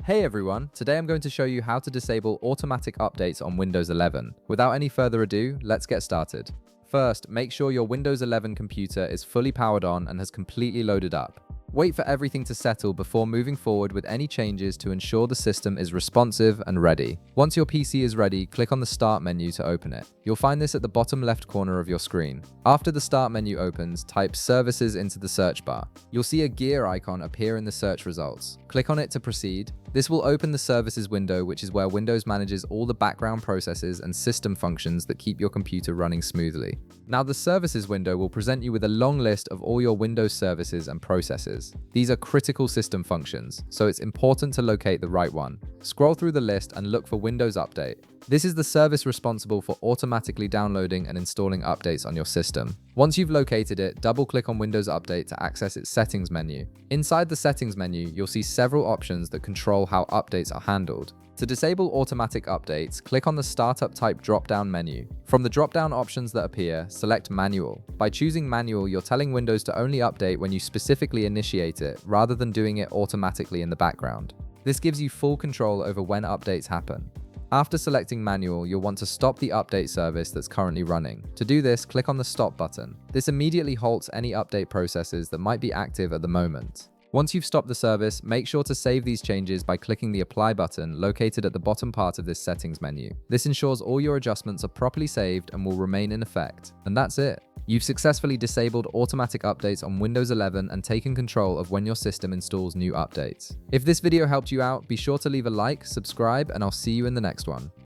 Hey everyone, today I'm going to show you how to disable automatic updates on Windows 11. Without any further ado, let's get started. First, make sure your Windows 11 computer is fully powered on and has completely loaded up. Wait for everything to settle before moving forward with any changes to ensure the system is responsive and ready. Once your PC is ready, click on the Start menu to open it. You'll find this at the bottom left corner of your screen. After the Start menu opens, type Services into the search bar. You'll see a gear icon appear in the search results. Click on it to proceed. This will open the Services window, which is where Windows manages all the background processes and system functions that keep your computer running smoothly. Now, the Services window will present you with a long list of all your Windows services and processes. These are critical system functions, so it's important to locate the right one. Scroll through the list and look for Windows Update. This is the service responsible for automatically downloading and installing updates on your system. Once you've located it, double-click on Windows Update to access its Settings menu. Inside the Settings menu, you'll see several options that control how updates are handled. To disable automatic updates, click on the Startup Type drop-down menu. From the drop-down options that appear, select Manual. By choosing Manual, you're telling Windows to only update when you specifically initiate it, rather than doing it automatically in the background. This gives you full control over when updates happen. After selecting Manual, you'll want to stop the update service that's currently running. To do this, click on the Stop button. This immediately halts any update processes that might be active at the moment. Once you've stopped the service, make sure to save these changes by clicking the Apply button located at the bottom part of this Settings menu. This ensures all your adjustments are properly saved and will remain in effect. And that's it. You've successfully disabled automatic updates on Windows 11 and taken control of when your system installs new updates. If this video helped you out, be sure to leave a like, subscribe, and I'll see you in the next one.